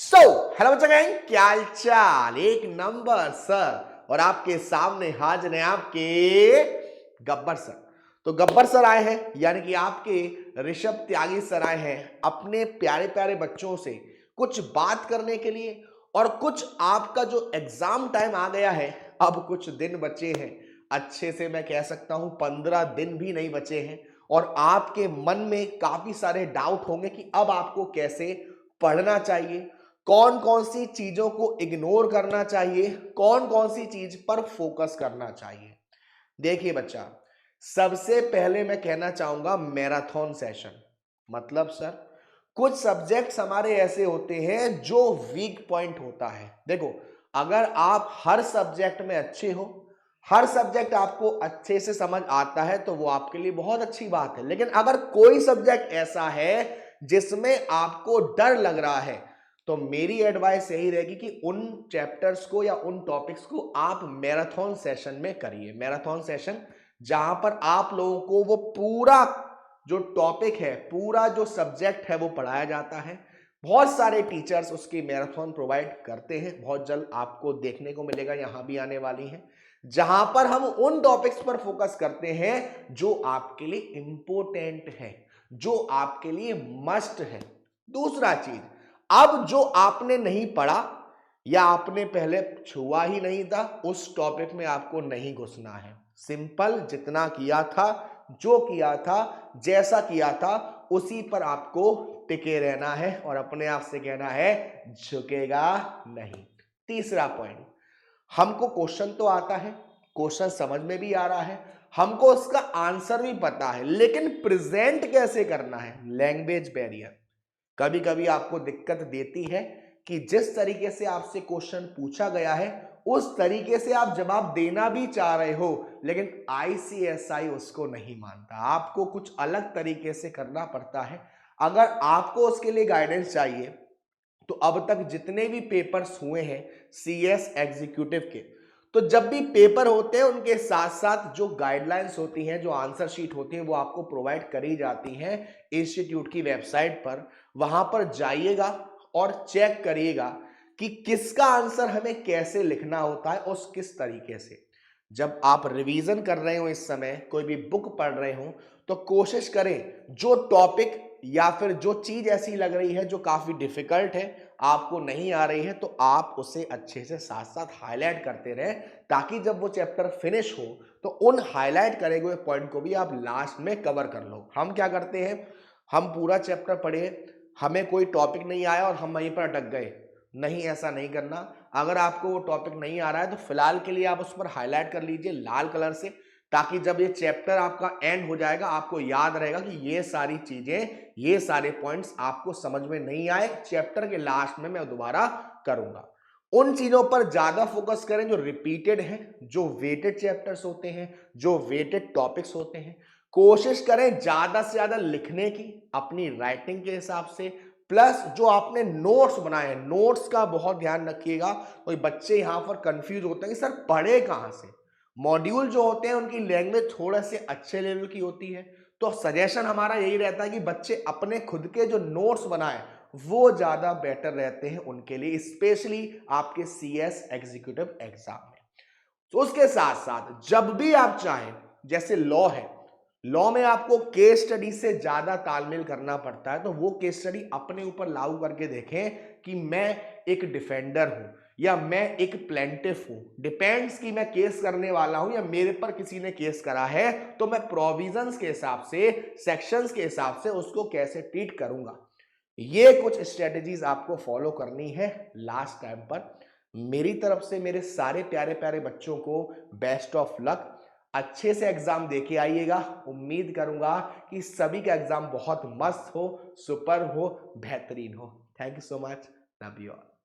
Hello बच्चा gang, क्या हाल चाल। एक नंबर सर और आपके सामने हाजिर हैं आपके गब्बर सर। तो गब्बर सर आए हैं, यानी कि आपके ऋषभ त्यागी सर आए हैं अपने प्यारे प्यारे बच्चों से कुछ बात करने के लिए। और कुछ आपका जो एग्जाम टाइम आ गया है, अब कुछ दिन बचे हैं, अच्छे से मैं कह सकता हूं 15 दिन भी नहीं बचे हैं। और आपके मन में काफी सारे डाउट होंगे कि अब आपको कैसे पढ़ना चाहिए, कौन कौन सी चीजों को इग्नोर करना चाहिए, कौन कौन सी चीज पर फोकस करना चाहिए। देखिए बच्चा, सबसे पहले मैं कहना चाहूंगा मैराथन सेशन। मतलब सर, कुछ सब्जेक्ट्स हमारे ऐसे होते हैं जो वीक पॉइंट होता है। देखो, अगर आप हर सब्जेक्ट में अच्छे हो, हर सब्जेक्ट आपको अच्छे से समझ आता है, तो वो आपके लिए बहुत अच्छी बात है। लेकिन अगर कोई सब्जेक्ट ऐसा है जिसमें आपको डर लग रहा है, तो मेरी एडवाइस यही रहेगी कि उन चैप्टर्स को या उन टॉपिक्स को आप मैराथन सेशन में करिए। मैराथन सेशन जहां पर आप लोगों को वो पूरा जो टॉपिक है, पूरा जो सब्जेक्ट है वो पढ़ाया जाता है। बहुत सारे टीचर्स उसकी मैराथन प्रोवाइड करते हैं, बहुत जल्द आपको देखने को मिलेगा, यहां भी आने वाली है, जहां पर हम उन टॉपिक्स पर फोकस करते हैं जो आपके लिए इंपॉर्टेंट है, जो आपके लिए मस्ट है। दूसरा चीज, अब जो आपने नहीं पढ़ा या आपने पहले छुआ ही नहीं था, उस टॉपिक में आपको नहीं घुसना है। सिंपल, जितना किया था, जो किया था, जैसा किया था, उसी पर आपको टिके रहना है और अपने आप से कहना है झुकेगा नहीं। तीसरा पॉइंट, हमको क्वेश्चन तो आता है, क्वेश्चन समझ में भी आ रहा है, हमको उसका आंसर भी पता है, लेकिन प्रेजेंट कैसे करना है, लैंग्वेज बैरियर कभी कभी आपको दिक्कत देती है कि जिस तरीके से आपसे क्वेश्चन पूछा गया है उस तरीके से आप जवाब देना भी चाह रहे हो, लेकिन आईसीएसआई उसको नहीं मानता, आपको कुछ अलग तरीके से करना पड़ता है। अगर आपको उसके लिए गाइडेंस चाहिए, तो अब तक जितने भी पेपर्स हुए हैं सीएस एग्जीक्यूटिव के, तो जब भी पेपर होते हैं उनके साथ साथ जो गाइडलाइंस होती हैं, जो आंसर शीट होती है, वो आपको प्रोवाइड करी जाती हैं इंस्टीट्यूट की वेबसाइट पर। वहां पर जाइएगा और चेक करिएगा कि किसका आंसर हमें कैसे लिखना होता है और किस तरीके से। जब आप रिवीजन कर रहे हो, इस समय कोई भी बुक पढ़ रहे हो, तो कोशिश करें जो टॉपिक या फिर जो चीज ऐसी लग रही है जो काफी डिफिकल्ट है, आपको नहीं आ रही है, तो आप उसे अच्छे से साथ साथ हाईलाइट करते रहें, ताकि जब वो चैप्टर फिनिश हो तो उन हाईलाइट करे हुए पॉइंट को भी आप लास्ट में कवर कर लो। हम क्या करते हैं, हम पूरा चैप्टर पढ़े, हमें कोई टॉपिक नहीं आया और हम वहीं पर अटक गए। नहीं, ऐसा नहीं करना। अगर आपको वो टॉपिक नहीं आ रहा है तो फिलहाल के लिए आप उस पर हाईलाइट कर लीजिए लाल कलर से, ताकि जब ये चैप्टर आपका एंड हो जाएगा आपको याद रहेगा कि ये सारी चीजें, ये सारे पॉइंट्स आपको समझ में नहीं आए, चैप्टर के लास्ट में मैं दोबारा करूंगा। उन चीजों पर ज्यादा फोकस करें जो रिपीटेड हैं, जो वेटेड चैप्टर्स होते हैं, जो वेटेड टॉपिक्स होते हैं। कोशिश करें ज्यादा से ज्यादा लिखने की अपनी राइटिंग के हिसाब से, प्लस जो आपने नोट्स बनाए हैं, नोट्स का बहुत ध्यान रखिएगा। कोई बच्चे यहां पर कंफ्यूज होते हैं कि सर पढ़े कहां से। मॉड्यूल जो होते हैं उनकी लैंग्वेज थोड़ा से अच्छे लेवल की होती है, तो सजेशन हमारा यही रहता है कि बच्चे अपने खुद के जो नोट्स बनाए वो ज्यादा बेटर रहते हैं उनके लिए, स्पेशली आपके सीएस एग्जीक्यूटिव एग्जाम में। तो उसके साथ साथ जब भी आप चाहें, जैसे लॉ है, लॉ में आपको केस स्टडी से ज्यादा तालमेल करना पड़ता है, तो वो केस स्टडी अपने ऊपर लागू करके देखें कि मैं एक डिफेंडर हूं या मैं एक प्लेंटिफ हूं। डिपेंड्स कि मैं केस करने वाला हूं या मेरे पर किसी ने केस करा है, तो मैं प्रोविजंस के हिसाब से, सेक्शंस के हिसाब से उसको कैसे ट्रीट करूंगा। ये कुछ स्ट्रेटेजीज आपको फॉलो करनी है लास्ट टाइम पर। मेरी तरफ से मेरे सारे प्यारे प्यारे बच्चों को बेस्ट ऑफ लक। अच्छे से एग्जाम देके आइएगा। उम्मीद करूंगा कि सभी का एग्जाम बहुत मस्त हो, सुपर हो, बेहतरीन हो। Thank you so much. Love you all.